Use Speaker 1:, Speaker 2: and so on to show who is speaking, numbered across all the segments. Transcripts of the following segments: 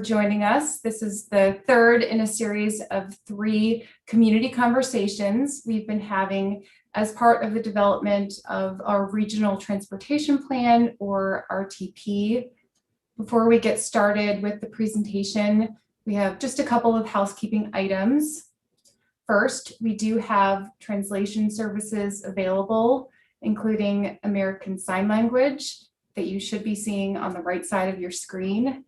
Speaker 1: joining us. This is the third in a series of 3 community conversations we've been having as part of the development of our Regional Transportation Plan, or RTP. Before we get started with the presentation, we have just a couple of housekeeping items. First, we do have translation services available, including American Sign Language that you should be seeing on the right side of your screen.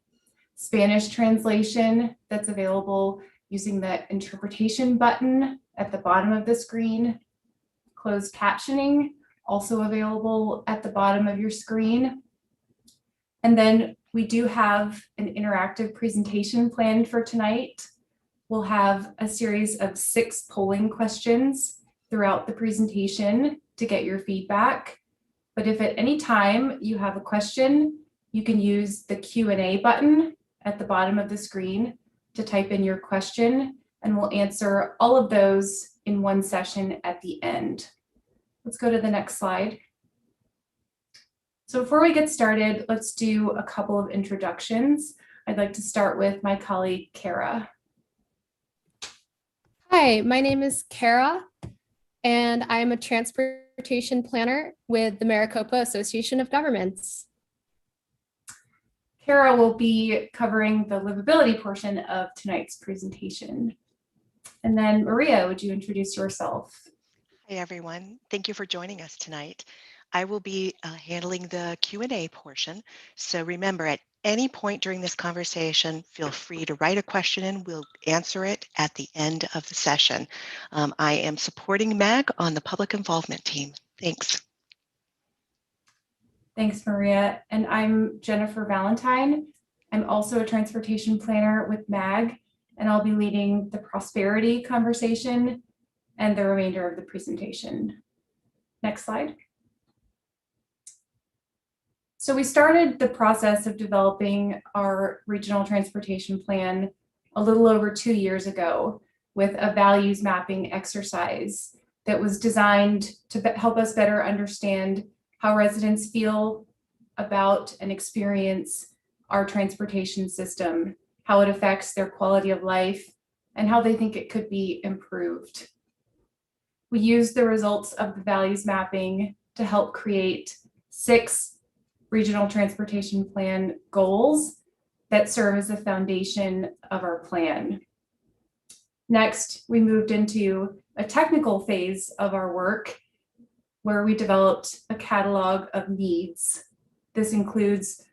Speaker 1: Spanish translation that's available using the interpretation button at the bottom of the screen. Closed captioning, also available at the bottom of your screen. And then we do have an interactive presentation planned for tonight. We'll have a series of 6 polling questions throughout the presentation to get your feedback. But if at any time you have a question, you can use the Q&A button at the bottom of the screen to type in your question, and we'll answer all of those in one session at the end. Let's go to the next slide. So before we get started, let's do a couple of introductions. I'd like to start with my colleague, Kara.
Speaker 2: Hi, my name is Kara, and I'm a transportation planner with the Maricopa Association of Governments.
Speaker 1: Kara will be covering the livability portion of tonight's presentation. And then Maria, would you introduce yourself?
Speaker 3: Hi, everyone. Thank you for joining us tonight. I will be handling the Q&A portion. So remember, at any point during this conversation, feel free to write a question and we'll answer it at the end of the session. I am supporting MAG on the public involvement team. Thanks.
Speaker 1: Thanks, Maria. And I'm Jennifer Valentine. I'm also a transportation planner with MAG, and I'll be leading the prosperity conversation and the remainder of the presentation. Next slide. So we started the process of developing our regional transportation plan a little over 2 years ago with a values mapping exercise that was designed to help us better understand how residents feel about and experience our transportation system, how it affects their quality of life, and how they think it could be improved. We used the results of the values mapping to help create 6 regional transportation plan goals that serve as the foundation of our plan. Next, we moved into a technical phase of our work where we developed a catalog of needs. This includes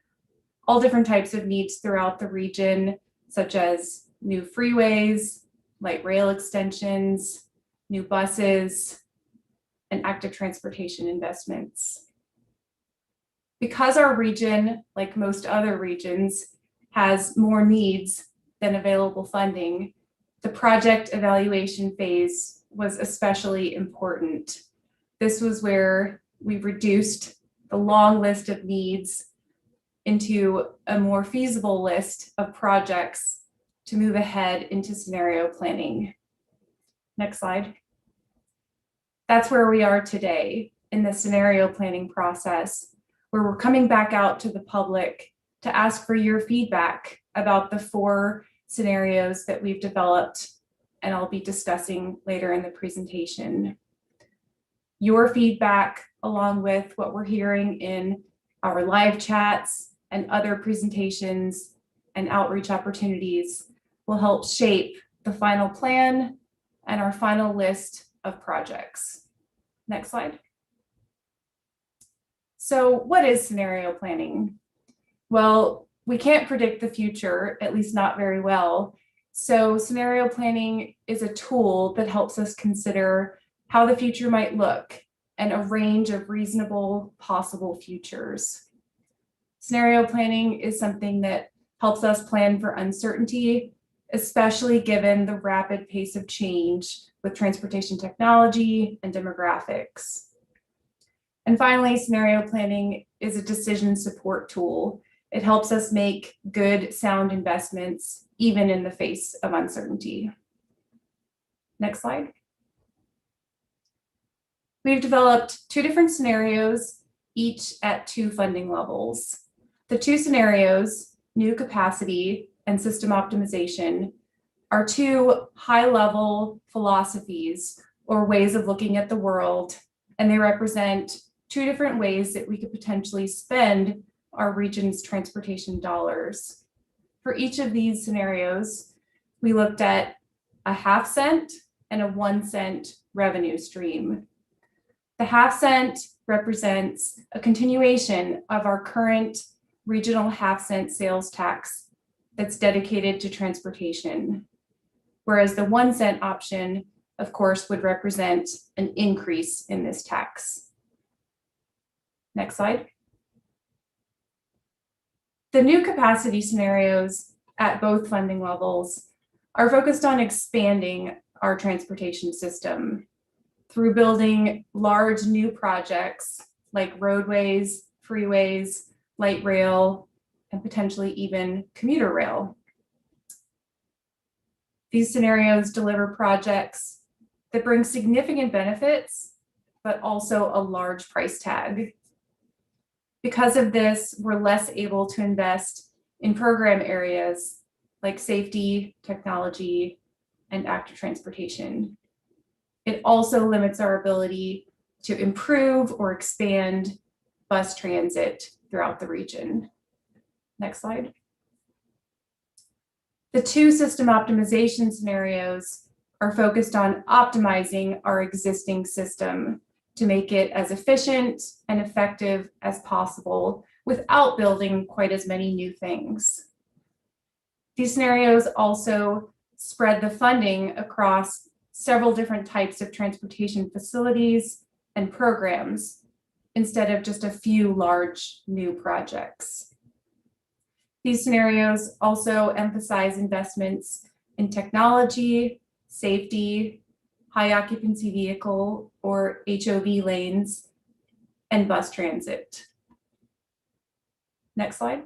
Speaker 1: all different types of needs throughout the region, such as new freeways, light rail extensions, new buses, and active transportation investments. Because our region, like most other regions, has more needs than available funding, the project evaluation phase was especially important. This was where we reduced the long list of needs into a more feasible list of projects to move ahead into scenario planning. Next slide. That's where we are today in the scenario planning process, where we're coming back out to the public to ask for your feedback about the 4 scenarios that we've developed and I'll be discussing later in the presentation. Your feedback, along with what we're hearing in our live chats and other presentations and outreach opportunities, will help shape the final plan and our final list of projects. Next slide. So what is scenario planning? Well, we can't predict the future, at least not very well. So scenario planning is a tool that helps us consider how the future might look and a range of reasonable possible futures. Scenario planning is something that helps us plan for uncertainty, especially given the rapid pace of change with transportation technology and demographics. And finally, scenario planning is a decision support tool. It helps us make good, sound investments, even in the face of uncertainty. Next slide. We've developed 2 different scenarios, each at 2 funding levels. The 2 scenarios, new capacity and system optimization are two high-level philosophies or ways of looking at the world, and they represent two different ways that we could potentially spend our region's transportation dollars. For each of these scenarios, we looked at a half-cent and a 1 cent revenue stream. The half-cent represents a continuation of our current regional half-cent sales tax that's dedicated to transportation, whereas the 1 cent option, of course, would represent an increase in this tax. Next slide. The new capacity scenarios at both funding levels are focused on expanding our transportation system through building large new projects like roadways, freeways, light rail, and potentially even commuter rail. These scenarios deliver projects that bring significant benefits, but also a large price tag. Because of this, we're less able to invest in program areas like safety, technology, and active transportation. It also limits our ability to improve or expand bus transit throughout the region. Next slide. The two system optimization scenarios are focused on optimizing our existing system to make it as efficient and effective as possible without building quite as many new things. These scenarios also spread the funding across several different types of transportation facilities and programs instead of just a few large new projects. These scenarios also emphasize investments in technology, safety, high occupancy vehicle or HOV lanes, and bus transit. Next slide.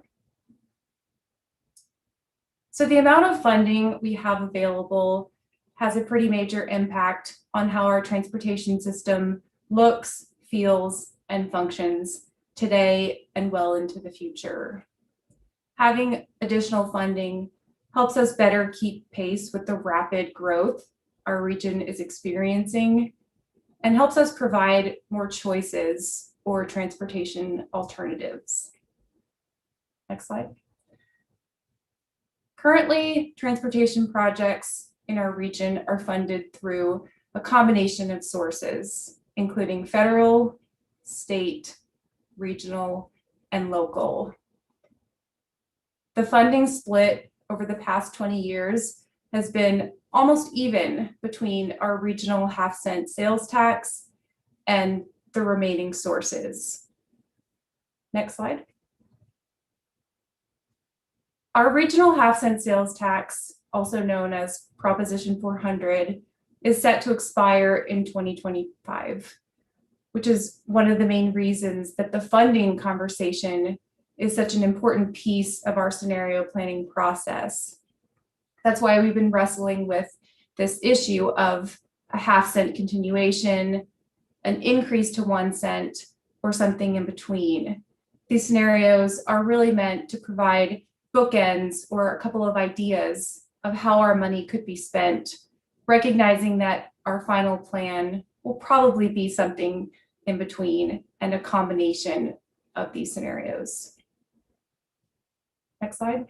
Speaker 1: So the amount of funding we have available has a pretty major impact on how our transportation system looks, feels, and functions today and well into the future. Having additional funding helps us better keep pace with the rapid growth our region is experiencing and helps us provide more choices or transportation alternatives. Next slide. Currently, transportation projects in our region are funded through a combination of sources, including federal, state, regional, and local. The funding split over the past 20 years has been almost even between our regional half-cent sales tax and the remaining sources. Next slide. Our regional half-cent sales tax, also known as Proposition 400, is set to expire in 2025, which is one of the main reasons that the funding conversation is such an important piece of our scenario planning process. That's why we've been wrestling with this issue of a half-cent continuation, an increase to 1 cent, or something in between. These scenarios are really meant to provide bookends or a couple of ideas of how our money could be spent, recognizing that our final plan will probably be something in between and a combination of these scenarios. Next slide.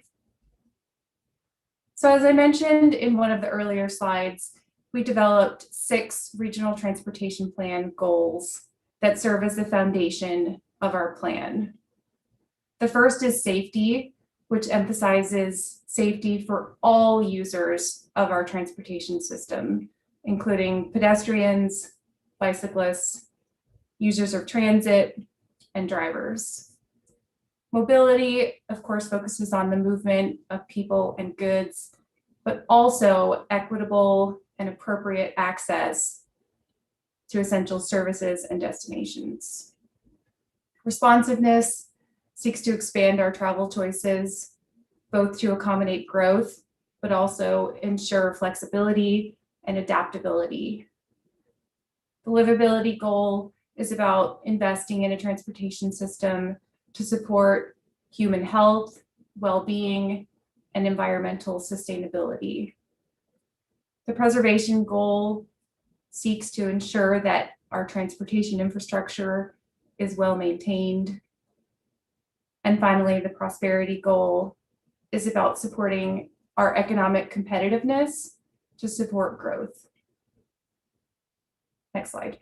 Speaker 1: So as I mentioned in one of the earlier slides, we developed 6 regional transportation plan goals that serve as the foundation of our plan. The first is safety, which emphasizes safety for all users of our transportation system, including pedestrians, bicyclists, users of transit, and drivers. Mobility, of course, focuses on the movement of people and goods, but also equitable and appropriate access to essential services and destinations. Responsiveness seeks to expand our travel choices, both to accommodate growth, but also ensure flexibility and adaptability. The livability goal is about investing in a transportation system to support human health, well-being, and environmental sustainability. The preservation goal seeks to ensure that our transportation infrastructure is well maintained. And finally, the prosperity goal is about supporting our economic competitiveness to support growth. Next slide.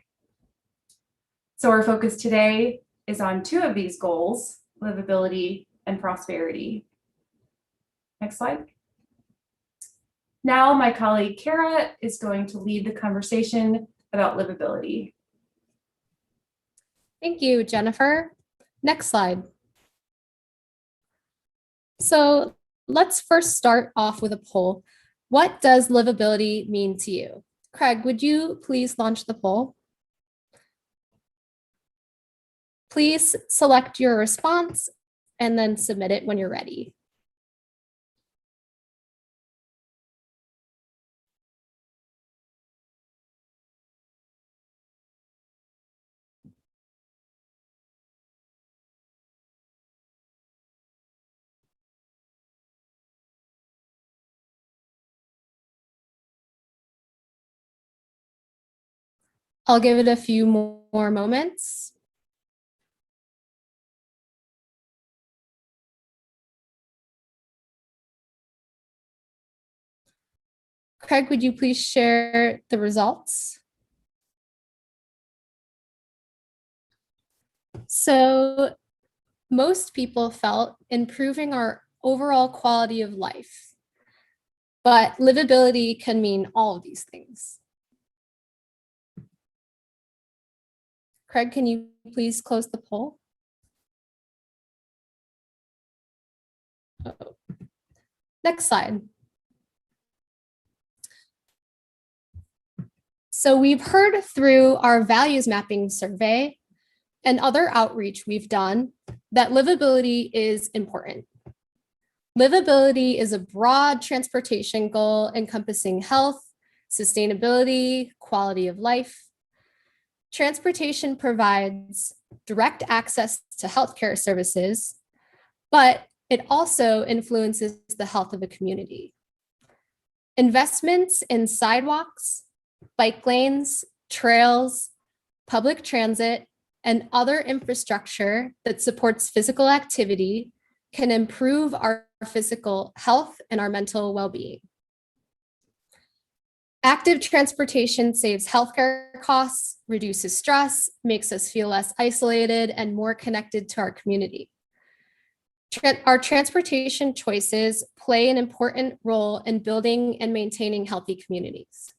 Speaker 1: So our focus today is on two of these goals, livability and prosperity. Next slide. Now my colleague Kara is going to lead the conversation about livability.
Speaker 2: Thank you, Jennifer. Next slide. So let's first start off with a poll. What does livability mean to you? Craig, would you please launch the poll? Please select your response and then submit it when you're ready. I'll give it a few more moments. Craig, would you please share the results? So most people felt improving our overall quality of life, but livability can mean all of these things. Craig, can you please close the poll? Oh. Next slide. So we've heard through our values mapping survey and other outreach we've done that livability is important. Livability is a broad transportation goal encompassing health, sustainability, quality of life. Transportation provides direct access to healthcare services, but it also influences the health of a community. Investments in sidewalks, bike lanes, trails, public transit, and other infrastructure that supports physical activity can improve our physical health and our mental well-being. Active transportation saves healthcare costs, reduces stress, makes us feel less isolated and more connected to our community. Our transportation choices play an important role in building and maintaining healthy communities.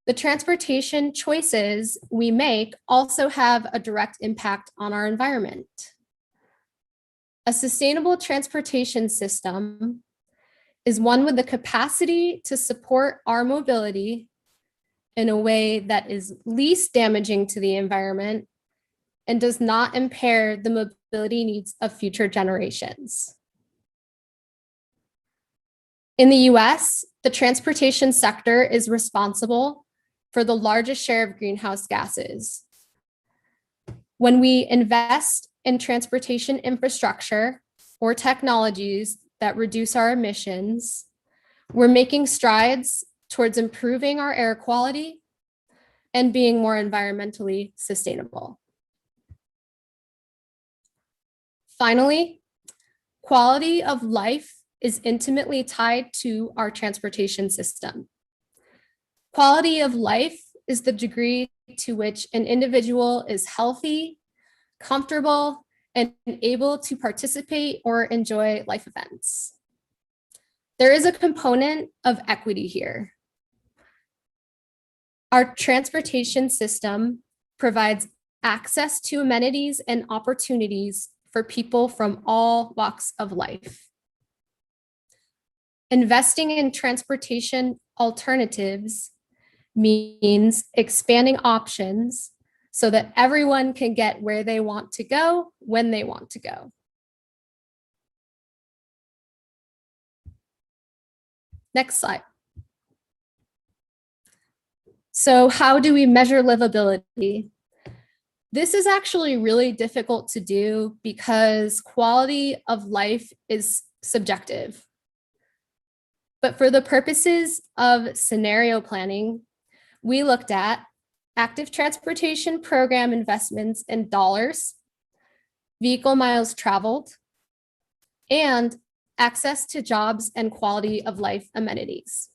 Speaker 2: The transportation choices we make also have a direct impact on our environment. A sustainable transportation system is one with the capacity to support our mobility in a way that is least damaging to the environment and does not impair the mobility needs of future generations. In the US, the transportation sector is responsible for the largest share of greenhouse gases. When we invest in transportation infrastructure or technologies that reduce our emissions, we're making strides towards improving our air quality and being more environmentally sustainable. Finally, quality of life is intimately tied to our transportation system. Quality of life is the degree to which an individual is healthy, comfortable, and able to participate or enjoy life events. There is a component of equity here. Our transportation system provides access to amenities and opportunities for people from all walks of life. Investing in transportation alternatives means expanding options so that everyone can get where they want to go when they want to go. Next slide. So how do we measure livability? This is actually really difficult to do because quality of life is subjective. But for the purposes of scenario planning, we looked at active transportation program investments in dollars, vehicle miles traveled, and access to jobs and quality of life amenities.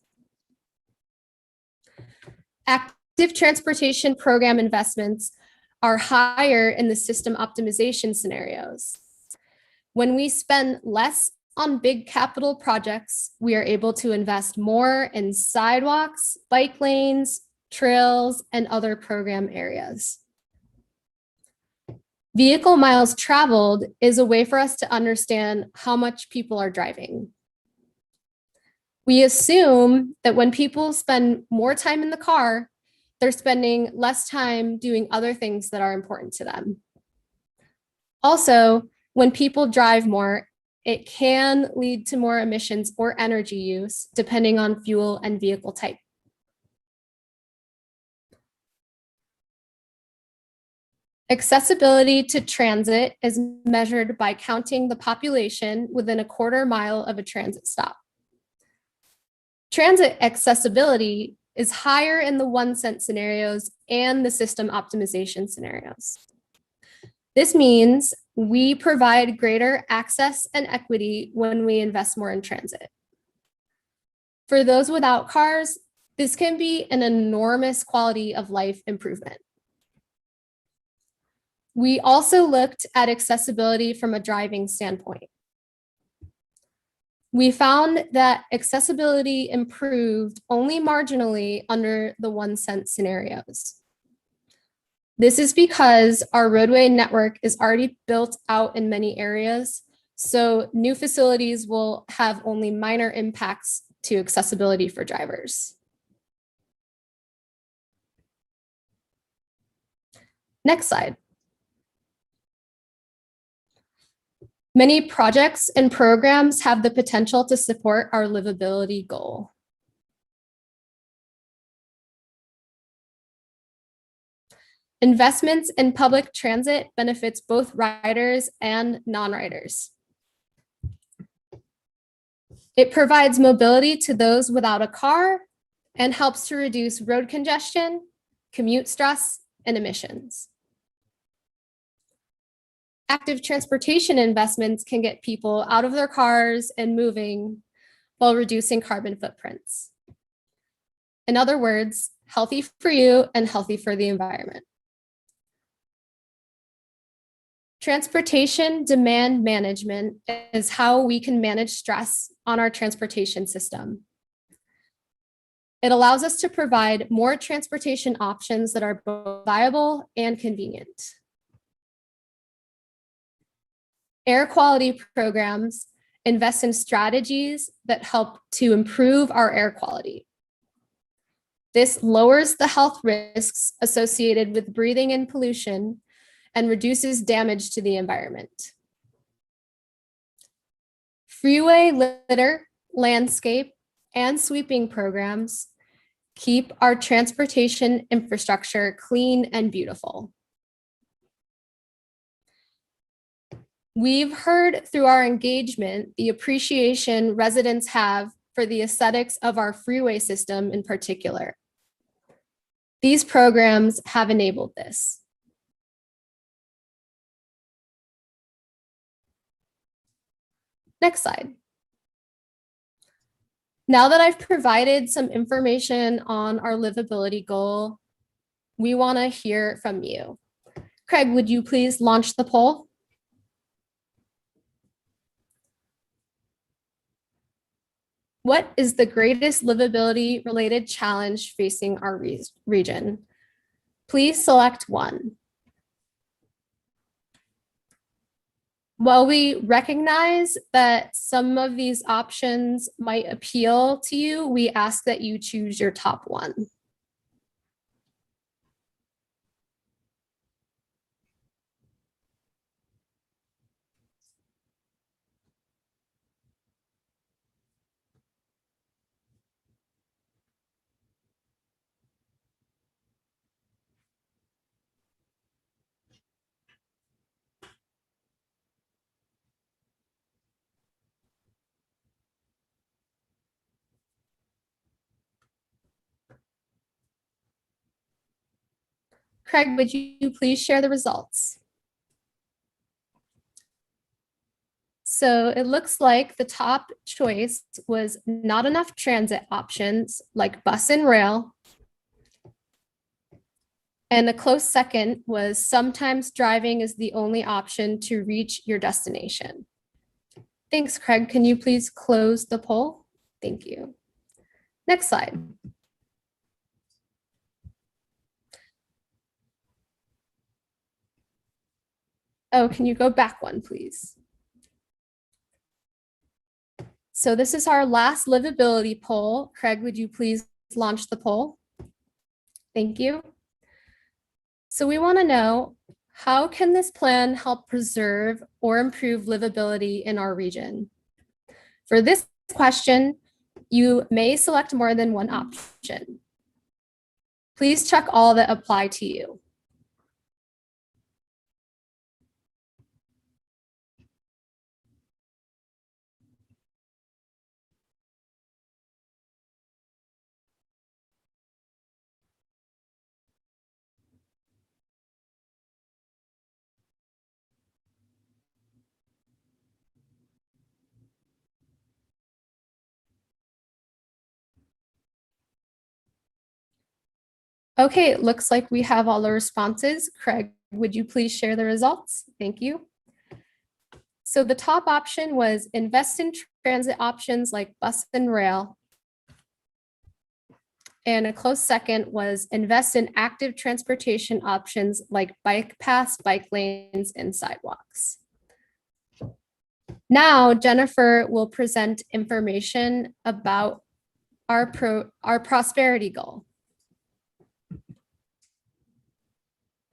Speaker 2: Active transportation program investments are higher in the system optimization scenarios. When we spend less on big capital projects, we are able to invest more in sidewalks, bike lanes, trails, and other program areas. Vehicle miles traveled is a way for us to understand how much people are driving. We assume that when people spend more time in the car, they're spending less time doing other things that are important to them. Also, when people drive more, it can lead to more emissions or energy use, depending on fuel and vehicle type. Accessibility to transit is measured by counting the population within a quarter mile of a transit stop. Transit accessibility is higher in the 1 cent scenarios and the system optimization scenarios. This means we provide greater access and equity when we invest more in transit. For those without cars, this can be an enormous quality of life improvement. We also looked at accessibility from a driving standpoint. We found that accessibility improved only marginally under the 1 cent scenarios. This is because our roadway network is already built out in many areas, so new facilities will have only minor impacts to accessibility for drivers. Next slide. Many projects and programs have the potential to support our livability goal. Investments in public transit benefits both riders and non-riders. It provides mobility to those without a car and helps to reduce road congestion, commute stress, and emissions. Active transportation investments can get people out of their cars and moving while reducing carbon footprints. In other words, healthy for you and healthy for the environment. Transportation demand management is how we can manage stress on our transportation system. It allows us to provide more transportation options that are both viable and convenient. Air quality programs invest in strategies that help to improve our air quality. This lowers the health risks associated with breathing in pollution and reduces damage to the environment. Freeway litter, landscape, and sweeping programs keep our transportation infrastructure clean and beautiful. We've heard through our engagement the appreciation residents have for the aesthetics of our freeway system in particular. These programs have enabled this. Next slide. Now that I've provided some information on our livability goal, we want to hear from you. Craig, would you please launch the poll? What is the greatest livability related challenge facing our region? Please select one. While we recognize that some of these options might appeal to you, we ask that you choose your top one. Craig, would you please share the results? So it looks like the top choice was not enough transit options like bus and rail. And a close second was sometimes driving is the only option to reach your destination. Thanks, Craig. Can you please close the poll? Thank you. Next slide. Oh, can you go back one, please? So this is our last livability poll. Craig, would you please launch the poll? Thank you. So we want to know, how can this plan help preserve or improve livability in our region? For this question, you may select more than one option. Please check all that apply to you. Okay, it looks like we have all the responses. Craig, would you please share the results? Thank you. So the top option was invest in transit options like bus and rail. And a close second was invest in active transportation options like bike paths, bike lanes, and sidewalks. Now, Jennifer will present information about our prosperity goal.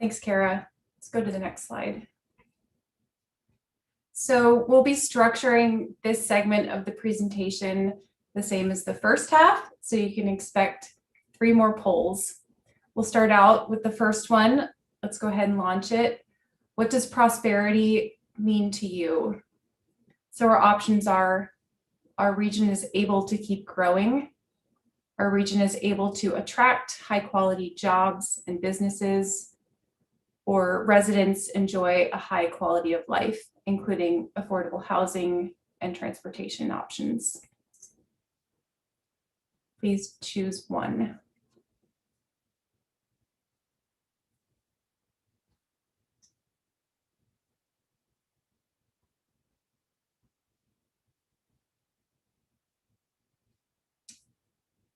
Speaker 1: Thanks, Kara. Let's go to the next slide. So we'll be structuring this segment of the presentation the same as the first half, so you can expect 3 more polls. We'll start out with the first one. Let's go ahead and launch it. What does prosperity mean to you? So our options are, our region is able to keep growing. Our region is able to attract high quality jobs and businesses, or residents enjoy a high quality of life, including affordable housing and transportation options. Please choose one.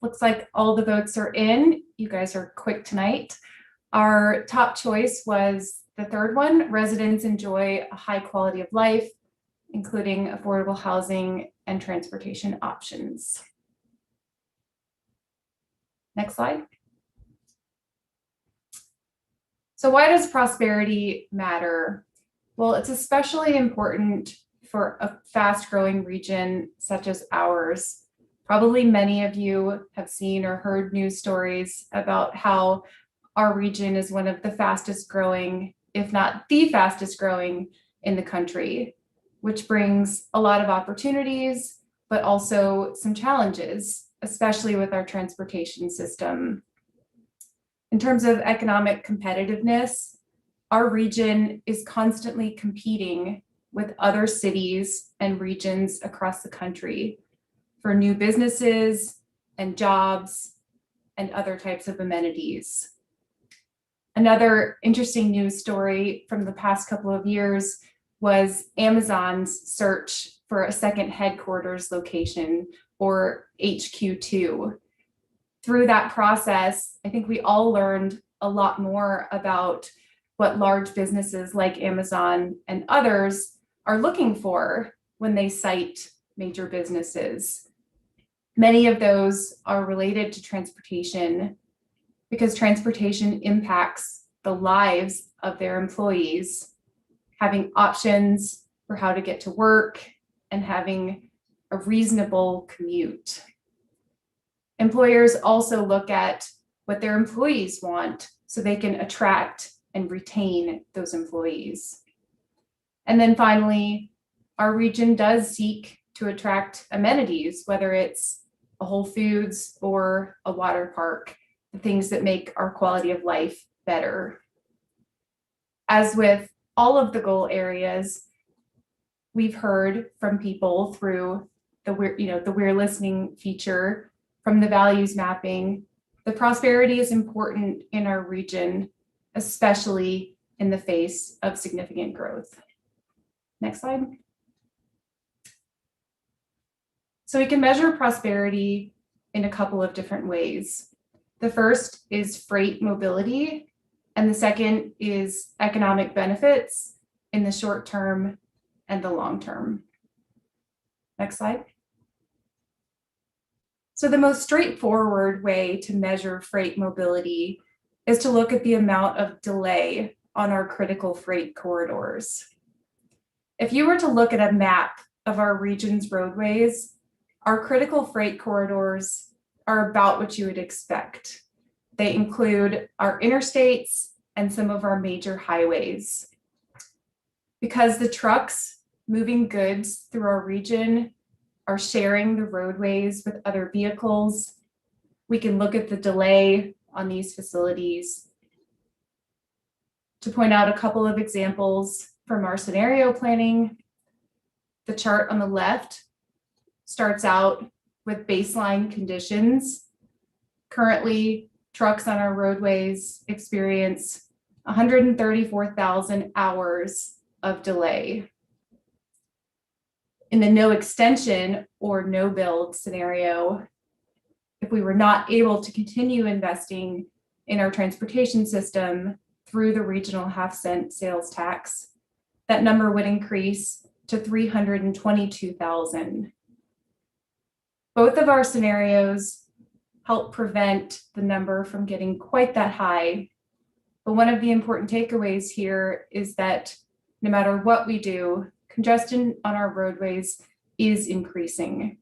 Speaker 1: Looks like all the votes are in. You guys are quick tonight. Our top choice was the third one. Residents enjoy a high quality of life, including affordable housing and transportation options. Next slide. So why does prosperity matter? Well, it's especially important for a fast-growing region such as ours. Probably many of you have seen or heard news stories about how our region is one of the fastest growing, if not the fastest growing in the country, which brings a lot of opportunities, but also some challenges, especially with our transportation system. In terms of economic competitiveness, our region is constantly competing with other cities and regions across the country for new businesses and jobs and other types of amenities. Another interesting news story from the past couple of years was Amazon's search for a second headquarters location, or HQ2. Through that process, I think we all learned a lot more about what large businesses like Amazon and others are looking for when they cite major businesses. Many of those are related to transportation, because transportation impacts the lives of their employees, having options for how to get to work and having a reasonable commute. Employers also look at what their employees want so they can attract and retain those employees. And then finally, our region does seek to attract amenities, whether it's a Whole Foods or a water park, the things that make our quality of life better. As with all of the goal areas, we've heard from people through the We're Listening feature, from the values mapping, the prosperity is important in our region, especially in the face of significant growth. Next slide. So we can measure prosperity in a couple of different ways. The first is freight mobility, and the second is economic benefits in the short term and the long term. Next slide. So the most straightforward way to measure freight mobility is to look at the amount of delay on our critical freight corridors. If you were to look at a map of our region's roadways, our critical freight corridors are about what you would expect. They include our interstates and some of our major highways. Because the trucks moving goods through our region are sharing the roadways with other vehicles, we can look at the delay on these facilities. To point out a couple of examples from our scenario planning, the chart on the left starts out with baseline conditions. Currently, trucks on our roadways experience 134,000 hours of delay. In the no extension or no build scenario, if we were not able to continue investing in our transportation system through the regional half-cent sales tax, that number would increase to 322,000. Both of our scenarios help prevent the number from getting quite that high. But one of the important takeaways here is that no matter what we do, congestion on our roadways is increasing.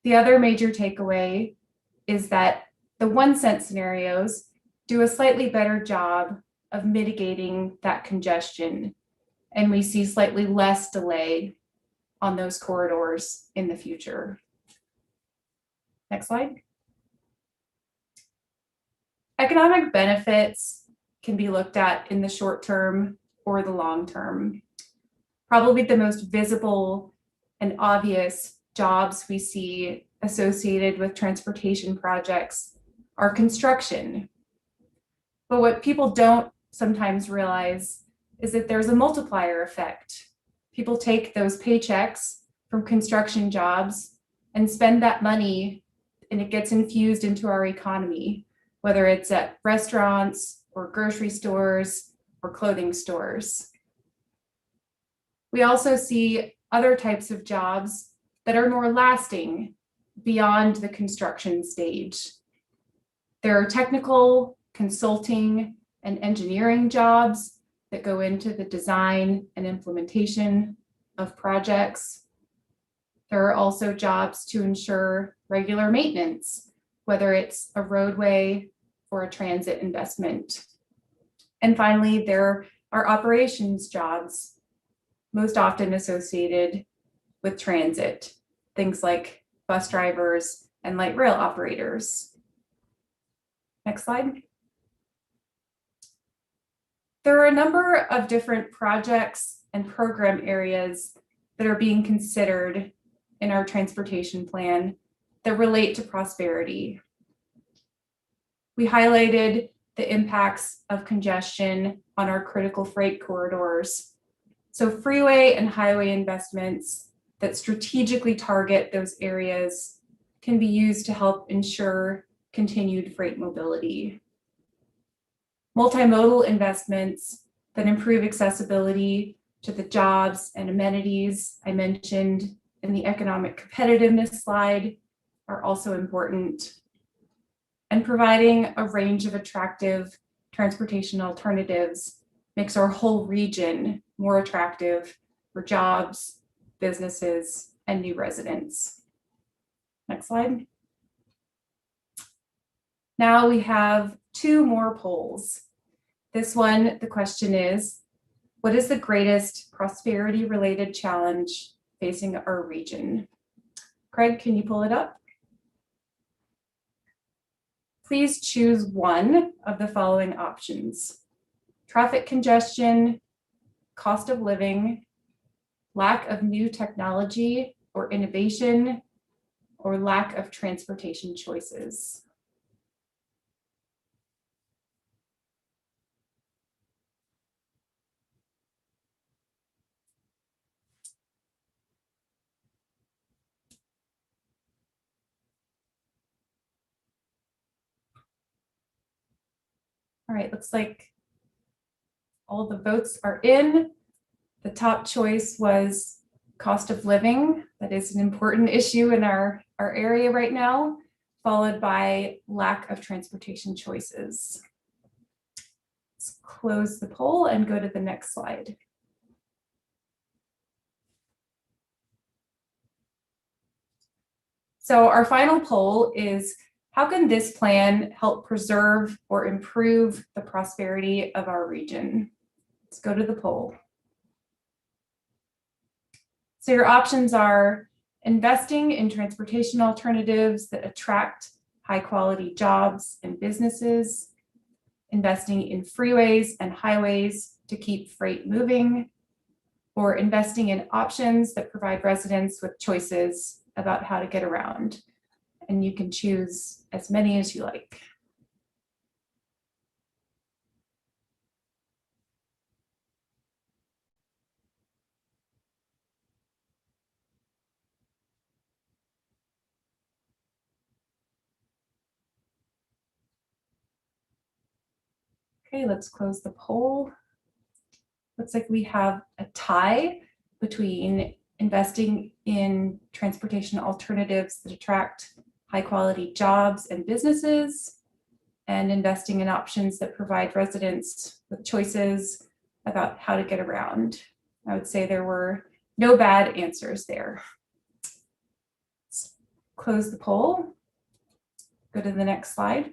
Speaker 1: The other major takeaway is that the 1 cent scenarios do a slightly better job of mitigating that congestion, and we see slightly less delay on those corridors in the future. Next slide. Economic benefits can be looked at in the short term or the long term. Probably the most visible and obvious jobs we see associated with transportation projects are construction. But what people don't sometimes realize is that there's a multiplier effect. People take those paychecks from construction jobs and spend that money, and it gets infused into our economy, whether it's at restaurants or grocery stores or clothing stores. We also see other types of jobs that are more lasting beyond the construction stage. There are technical, consulting, and engineering jobs that go into the design and implementation of projects. There are also jobs to ensure regular maintenance, whether it's a roadway or a transit investment. And finally, there are operations jobs, most often associated with transit, things like bus drivers and light rail operators. Next slide. There are a number of different projects and program areas that are being considered in our transportation plan that relate to prosperity. We highlighted the impacts of congestion on our critical freight corridors. So freeway and highway investments that strategically target those areas can be used to help ensure continued freight mobility. Multimodal investments that improve accessibility to the jobs and amenities I mentioned in the economic competitiveness slide are also important. And providing a range of attractive transportation alternatives makes our whole region more attractive for jobs, businesses, and new residents. Next slide. Now we have 2 more polls. This one, the question is, what is the greatest prosperity-related challenge facing our region? Craig, can you pull it up? Please choose one of the following options: traffic congestion, cost of living, lack of new technology or innovation, or lack of transportation choices. All right, looks like all the votes are in. The top choice was cost of living. That is an important issue in our area right now, followed by lack of transportation choices. Let's close the poll and go to the next slide. So our final poll is, how can this plan help preserve or improve the prosperity of our region? Let's go to the poll. So your options are investing in transportation alternatives that attract high quality jobs and businesses, investing in freeways and highways to keep freight moving, or investing in options that provide residents with choices about how to get around. And you can choose as many as you like. Okay, let's close the poll. Looks like we have a tie between investing in transportation alternatives that attract high quality jobs and businesses, and investing in options that provide residents with choices about how to get around. I would say there were no bad answers there. Let's close the poll. Go to the next slide.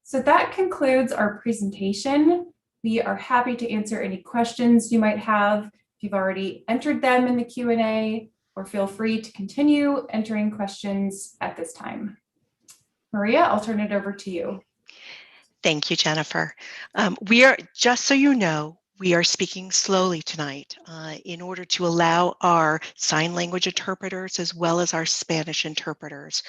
Speaker 1: So that concludes our presentation. We are happy to answer any questions you might have. If you've already entered them in the Q&A, or feel free to continue entering questions at this time. Maria, I'll turn it over to you.
Speaker 3: Thank you, Jennifer. We are, just so you know, we are speaking slowly tonight in order to allow our sign language interpreters as well as our Spanish interpreters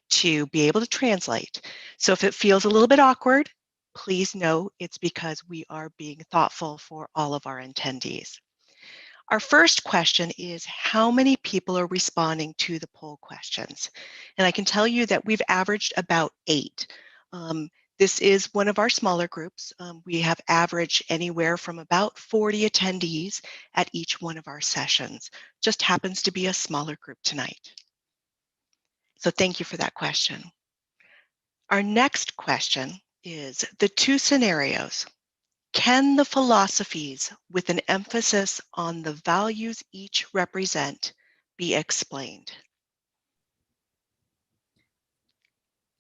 Speaker 3: to be able to translate. So if it feels a little bit awkward, please know it's because we are being thoughtful for all of our attendees. Our first question is, how many people are responding to the poll questions? And I can tell you that we've averaged about 8. This is one of our smaller groups. We have averaged anywhere from about 40 attendees at each one of our sessions. Just happens to be a smaller group tonight. So thank you for that question. Our next question is the 2 scenarios. Can the philosophies with an emphasis on the values each represent be explained?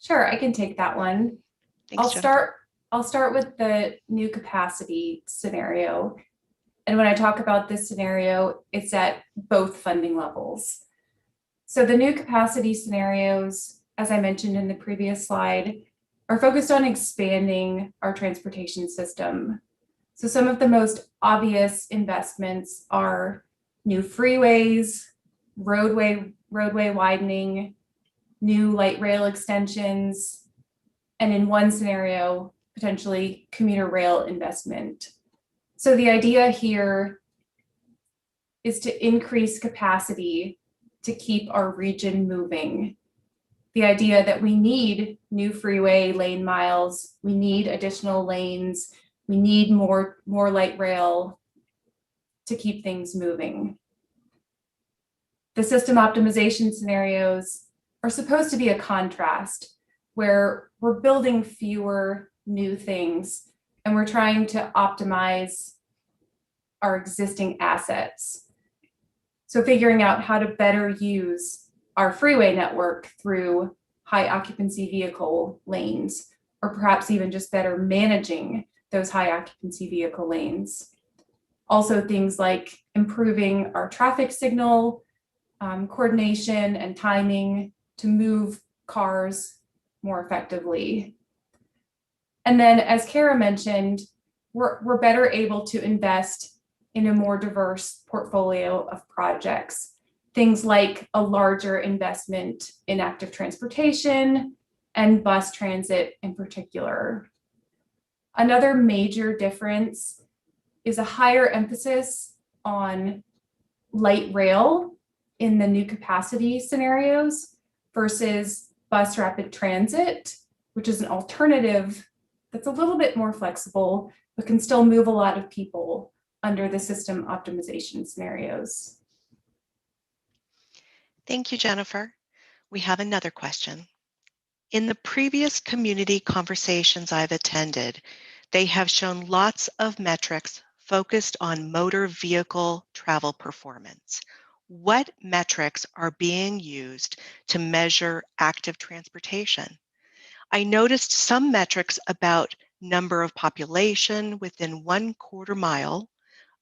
Speaker 1: Sure, I can take that one.
Speaker 3: Thanks, Jennifer.
Speaker 1: I'll start with the new capacity scenario. And when I talk about this scenario, it's at both funding levels. So the new capacity scenarios, as I mentioned in the previous slide, are focused on expanding our transportation system. So some of the most obvious investments are new freeways, roadway widening, new light rail extensions, and in one scenario, potentially commuter rail investment. So the idea here is to increase capacity to keep our region moving. The idea that we need new freeway lane miles, we need additional lanes, we need more light rail to keep things moving. The system optimization scenarios are supposed to be a contrast where we're building fewer new things and we're trying to optimize our existing assets. So figuring out how to better use our freeway network through high occupancy vehicle lanes, or perhaps even just better managing those high occupancy vehicle lanes. Also things like improving our traffic signal, coordination and timing to move cars more effectively. And then, as Kara mentioned, we're better able to invest in a more diverse portfolio of projects. Things like a larger investment in active transportation and bus transit in particular. Another major difference is a higher emphasis on light rail in the new capacity scenarios versus bus rapid transit, which is an alternative that's a little bit more flexible, but can still move a lot of people under the system optimization scenarios.
Speaker 3: Thank you, Jennifer. We have another question. In the previous community conversations I've attended, they have shown lots of metrics focused on motor vehicle travel performance. What metrics are being used to measure active transportation? I noticed some metrics about number of population within 1/4 mile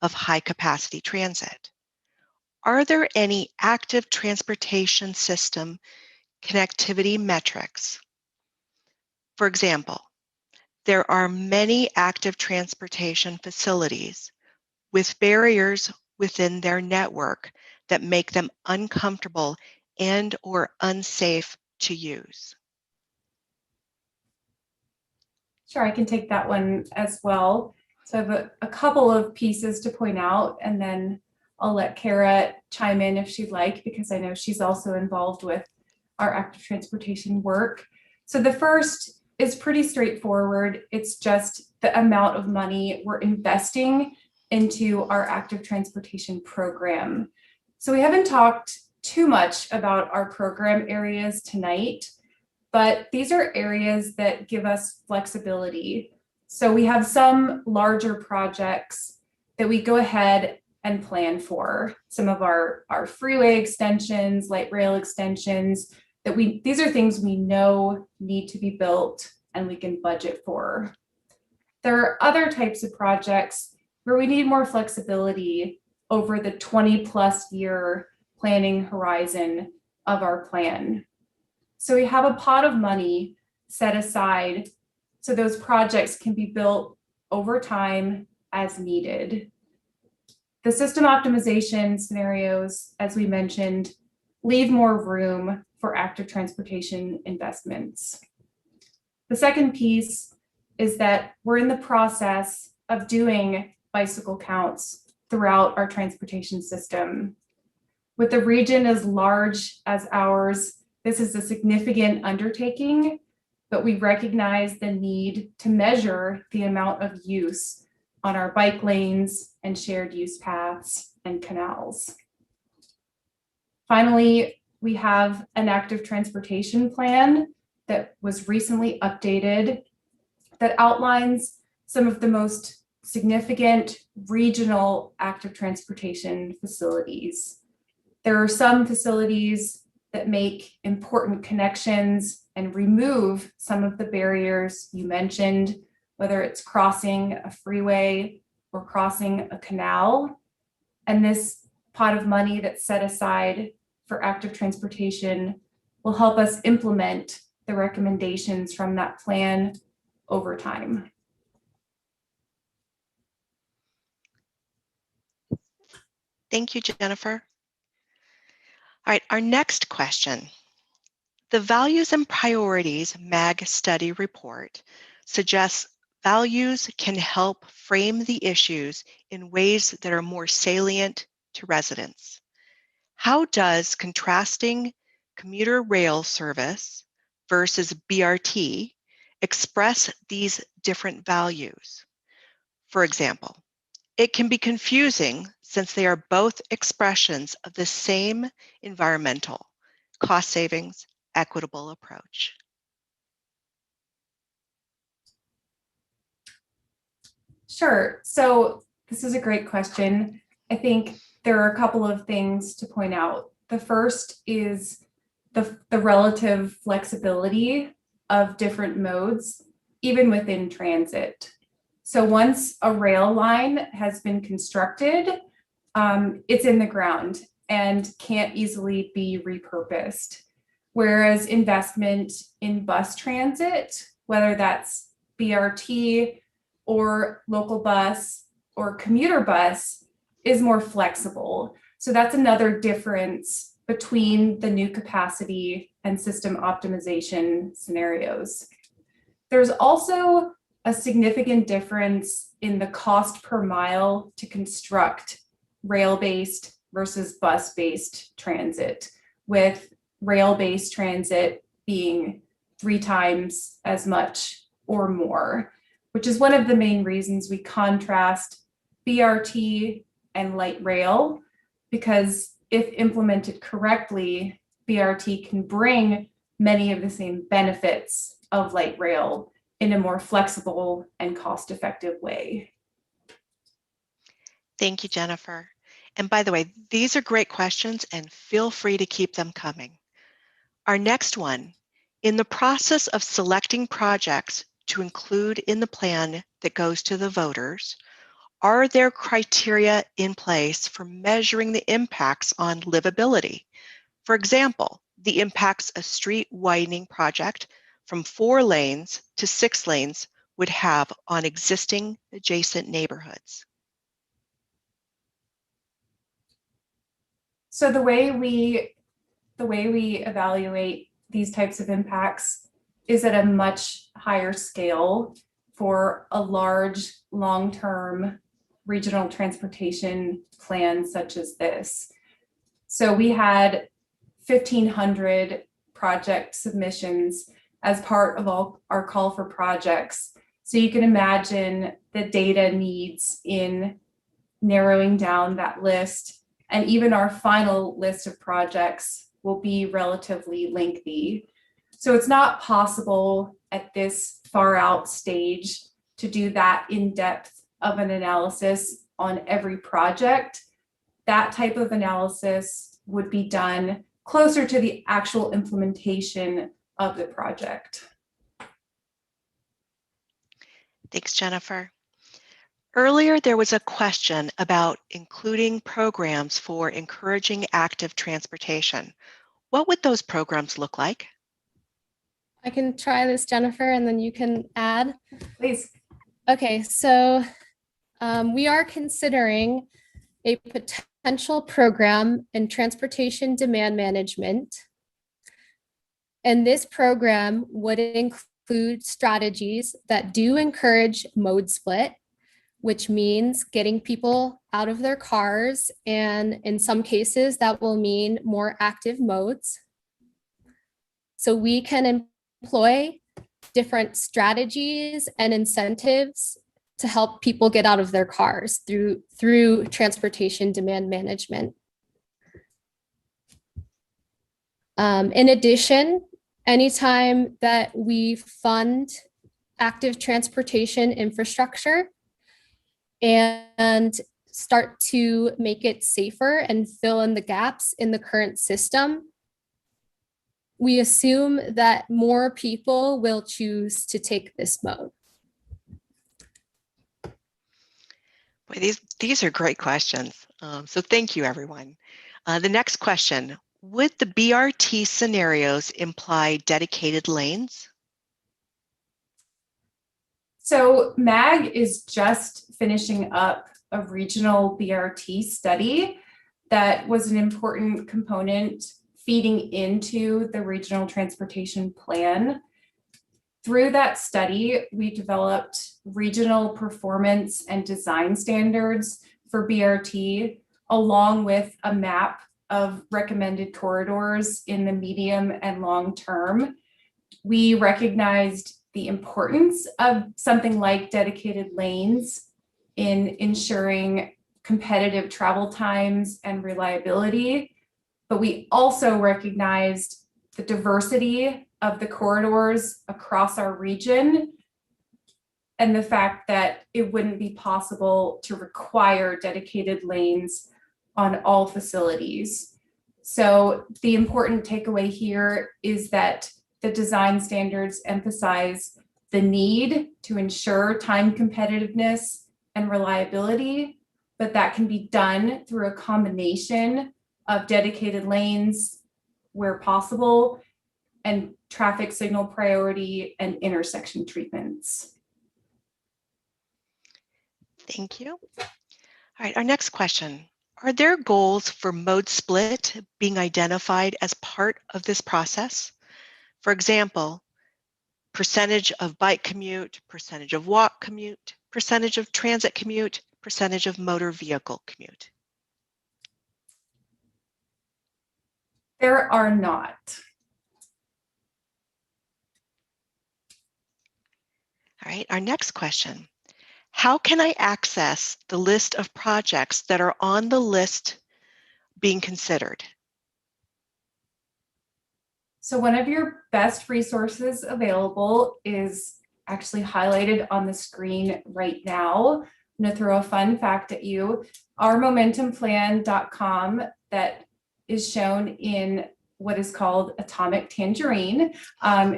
Speaker 3: of high capacity transit. Are there any active transportation system connectivity metrics? For example, there are many active transportation facilities with barriers within their network that make them uncomfortable and or unsafe to use.
Speaker 1: Sure, I can take that one as well. So I have a couple of pieces to point out, and then I'll let Kara chime in if she'd like, because I know she's also involved with our active transportation work. So the first is pretty straightforward. It's just the amount of money we're investing into our active transportation program. So we haven't talked too much about our program areas tonight, but these are areas that give us flexibility. So we have some larger projects that we go ahead and plan for. Some of our freeway extensions, light rail extensions, these are things we know need to be built and we can budget for. There are other types of projects where we need more flexibility over the 20+ year planning horizon of our plan. So we have a pot of money set aside so those projects can be built over time as needed. The system optimization scenarios, as we mentioned, leave more room for active transportation investments. The second piece is that we're in the process of doing bicycle counts throughout our transportation system. With a region as large as ours, this is a significant undertaking, but we recognize the need to measure the amount of use on our bike lanes and shared use paths and canals. Finally, we have an active transportation plan that was recently updated that outlines some of the most significant regional active transportation facilities. There are some facilities that make important connections and remove some of the barriers you mentioned, whether it's crossing a freeway or crossing a canal. And this pot of money that's set aside for active transportation will help us implement the recommendations from that plan over time.
Speaker 3: Thank you, Jennifer. All right, our next question. The Values and Priorities MAG study report suggests values can help frame the issues in ways that are more salient to residents. How does contrasting commuter rail service versus BRT express these different values? For example, it can be confusing since they are both expressions of the same environmental, cost savings, equitable approach.
Speaker 1: Sure. So this is a great question. I think there are a couple of things to point out. The first is the relative flexibility of different modes, even within transit. So once a rail line has been constructed, it's in the ground and can't easily be repurposed. Whereas investment in bus transit, whether that's BRT or local bus or commuter bus is more flexible. So that's another difference between the new capacity and system optimization scenarios. There's also a significant difference in the cost per mile to construct rail-based versus bus-based transit, with rail-based transit being 3 times as much or more, which is one of the main reasons we contrast BRT and light rail, because if implemented correctly, BRT can bring many of the same benefits of light rail in a more flexible and cost-effective way.
Speaker 3: Thank you, Jennifer. And by the way, these are great questions and feel free to keep them coming. Our next one, in the process of selecting projects to include in the plan that goes to the voters, are there criteria in place for measuring the impacts on livability? For example, the impacts a street widening project from 4 lanes to 6 lanes would have on existing adjacent neighborhoods.
Speaker 1: So the way we evaluate these types of impacts is at a much higher scale for a large, long-term regional transportation plan such as this. So we had 1,500 project submissions as part of all our call for projects. So you can imagine the data needs in narrowing down that list, and even our final list of projects will be relatively lengthy. So it's not possible at this far out stage to do that in-depth of an analysis on every project. That type of analysis would be done closer to the actual implementation of the project.
Speaker 3: Thanks, Jennifer. Earlier, there was a question about including programs for encouraging active transportation. What would those programs look like?
Speaker 2: I can try this, Jennifer, and then you can add.
Speaker 1: Please.
Speaker 2: Okay, so we are considering a potential program in transportation demand management. And this program would include strategies that do encourage mode split, which means getting people out of their cars. And in some cases, that will mean more active modes. So we can employ different strategies and incentives to help people get out of their cars through transportation demand management. In addition, anytime that we fund active transportation infrastructure and start to make it safer and fill in the gaps in the current system, we assume that more people will choose to take this mode.
Speaker 3: Boy, these are great questions. So thank you, everyone. The next question, would the BRT scenarios imply dedicated lanes?
Speaker 1: So MAG is just finishing up a regional BRT study that was an important component feeding into the regional transportation plan. Through that study, we developed regional performance and design standards for BRT, along with a map of recommended corridors in the medium and long term. We recognized the importance of something like dedicated lanes in ensuring competitive travel times and reliability, but we also recognized the diversity of the corridors across our region and the fact that it wouldn't be possible to require dedicated lanes on all facilities. So the important takeaway here is that the design standards emphasize the need to ensure time competitiveness and reliability, but that can be done through a combination of dedicated lanes where possible and traffic signal priority and intersection treatments.
Speaker 3: Thank you. All right, our next question. Are there goals for mode split being identified as part of this process? For example, percentage of bike commute, percentage of walk commute, percentage of transit commute, percentage of motor vehicle commute.
Speaker 1: There are not.
Speaker 3: All right, our next question. How can I access the list of projects that are on the list being considered?
Speaker 1: So one of your best resources available is actually highlighted on the screen right now. I'm gonna throw a fun fact at you. Our momentumplan.com that is shown in what is called Atomic Tangerine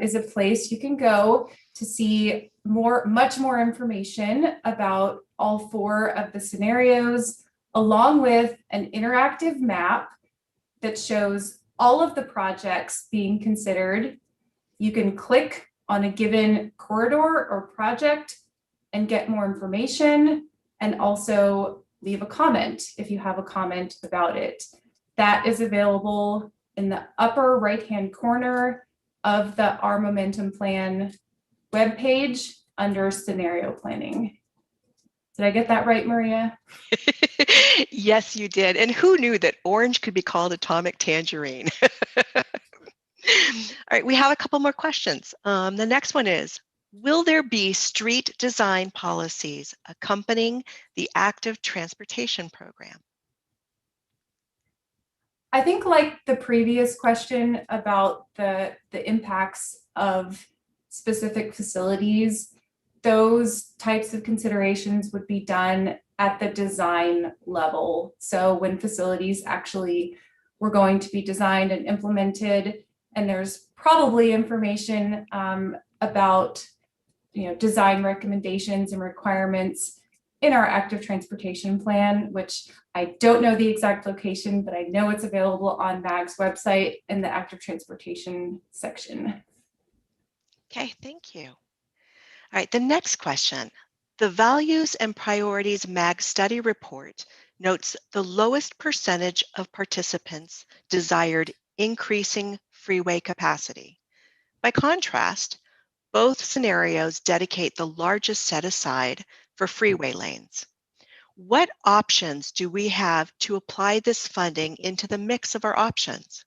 Speaker 1: is a place you can go to see much more information about all 4 of the scenarios, along with an interactive map that shows all of the projects being considered. You can click on a given corridor or project and get more information, and also leave a comment if you have a comment about it. That is available in the upper right-hand corner of the Our Momentum Plan webpage under scenario planning. Did I get that right, Maria?
Speaker 3: Yes, you did. And who knew that orange could be called atomic tangerine? All right, we have a couple more questions. The next one is, will there be street design policies accompanying the active transportation program?
Speaker 1: I think like the previous question about the impacts of specific facilities, those types of considerations would be done at the design level. So when facilities actually were going to be designed and implemented, and there's probably information about design recommendations and requirements in our active transportation plan, which I don't know the exact location, but I know it's available on MAG's website in the active transportation section.
Speaker 3: Okay, thank you. All right, the next question. The Values and Priorities MAG study report notes the lowest percentage of participants desired increasing freeway capacity. By contrast, both scenarios dedicate the largest set aside for freeway lanes. What options do we have to apply this funding into the mix of our options?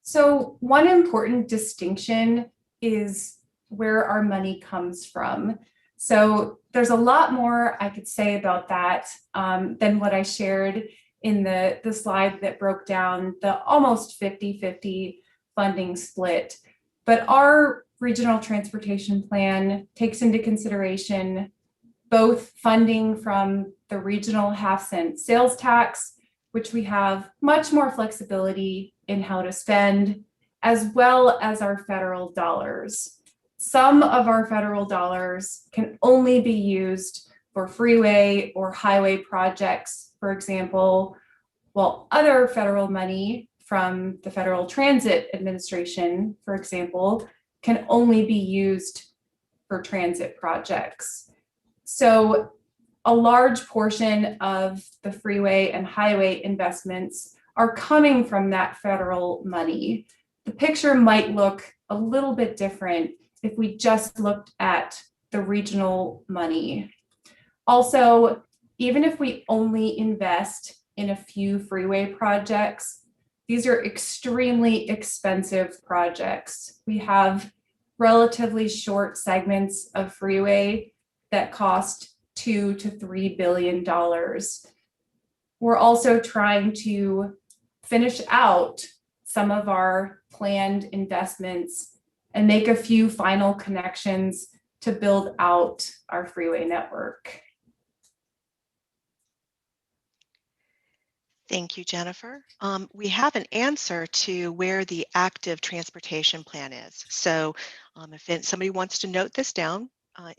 Speaker 1: So one important distinction is where our money comes from. So there's a lot more I could say about that than what I shared in the slide that broke down the almost 50-50 funding split. But our regional transportation plan takes into consideration both funding from the regional half-cent sales tax, which we have much more flexibility in how to spend, as well as our federal dollars. Some of our federal dollars can only be used for freeway or highway projects, for example, while other federal money from the Federal Transit Administration, for example, can only be used for transit projects. So a large portion of the freeway and highway investments are coming from that federal money. The picture might look a little bit different if we just looked at the regional money. Also, even if we only invest in a few freeway projects, these are extremely expensive projects. We have relatively short segments of freeway that cost $2 to $3 billion. We're also trying to finish out some of our planned investments and make a few final connections to build out our freeway network.
Speaker 3: Thank you, Jennifer. We have an answer to where the active transportation plan is. So if somebody wants to note this down,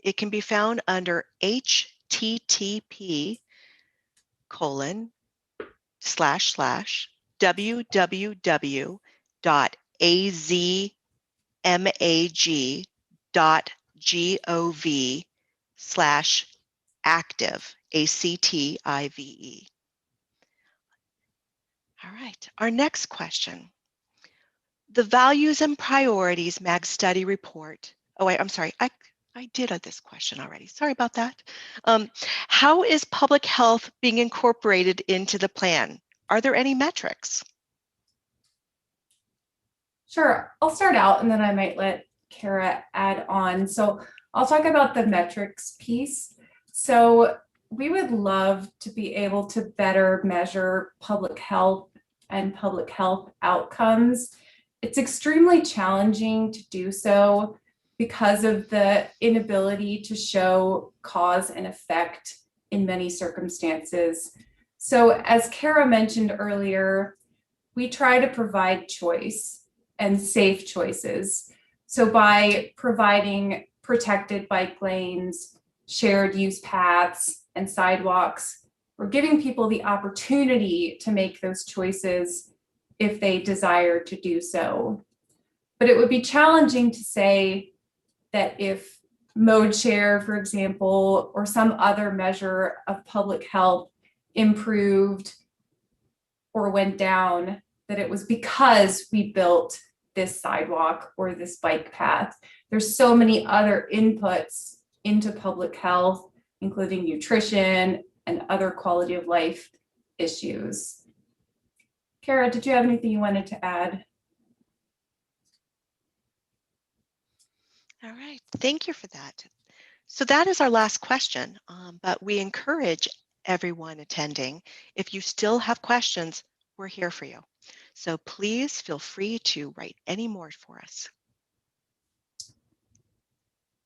Speaker 3: it can be found under http://www.azmag.gov livability.org/active, ACTIVE. All right, our next question. The Values and Priorities MAG Study Report. Oh, wait, I'm sorry. I did this question already. Sorry about that. How is public health being incorporated into the plan? Are there any metrics?
Speaker 1: Sure, I'll start out and then I might let Kara add on. So I'll talk about the metrics piece. So we would love to be able to better measure public health and public health outcomes. It's extremely challenging to do so because of the inability to show cause and effect in many circumstances. So as Kara mentioned earlier, we try to provide choice and safe choices. So by providing protected bike lanes, shared use paths, and sidewalks, we're giving people the opportunity to make those choices if they desire to do so. But it would be challenging to say that if mode share, for example, or some other measure of public health improved or went down, that it was because we built this sidewalk or this bike path. There's so many other inputs into public health, including nutrition and other quality of life issues. Kara, did you have anything you wanted to add?
Speaker 3: All right, thank you for that. So that is our last question, but we encourage everyone attending, if you still have questions, we're here for you. So please feel free to write any more for us.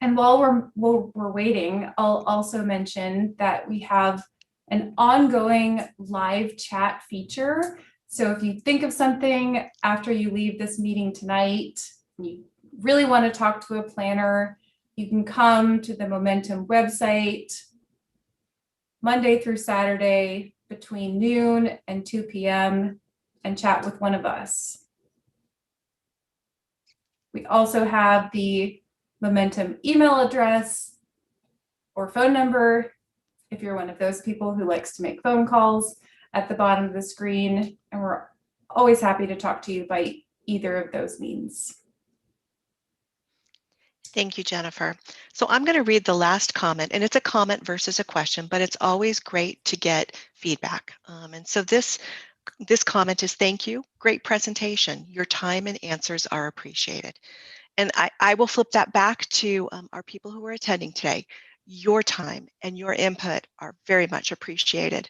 Speaker 1: And while we're waiting, I'll also mention that we have an ongoing live chat feature. So if you think of something after you leave this meeting tonight, and you really want to talk to a planner, you can come to the Momentum website Monday through Saturday between noon and 2 p.m. and chat with one of us. We also have the Momentum email address or phone number if you're one of those people who likes to make phone calls at the bottom of the screen, and we're always happy to talk to you by either of those means.
Speaker 3: Thank you, Jennifer. So I'm going to read the last comment, and it's a comment versus a question, but it's always great to get feedback. And so this comment is, thank you, great presentation. Your time and answers are appreciated. And I will flip that back to our people who are attending today. Your time and your input are very much appreciated.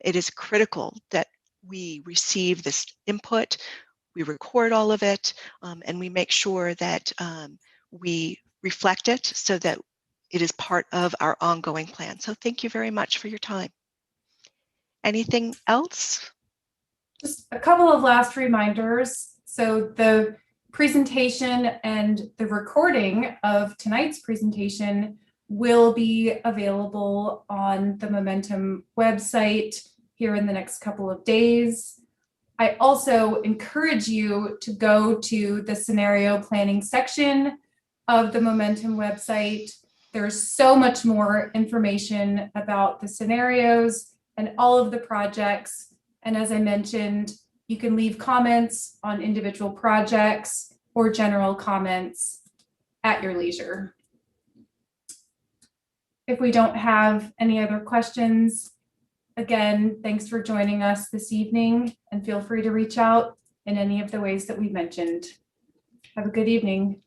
Speaker 3: It is critical that we receive this input, we record all of it, and we make sure that we reflect it so that it is part of our ongoing plan. So thank you very much for your time. Anything else?
Speaker 1: Just a couple of last reminders. So the presentation and the recording of tonight's presentation will be available on the Momentum website here in the next couple of days. I also encourage you to go to the scenario planning section of the Momentum website. There's so much more information about the scenarios and all of the projects. And as I mentioned, you can leave comments on individual projects or general comments at your leisure. If we don't have any other questions, again, thanks for joining us this evening, and feel free to reach out in any of the ways that we mentioned. Have a good evening.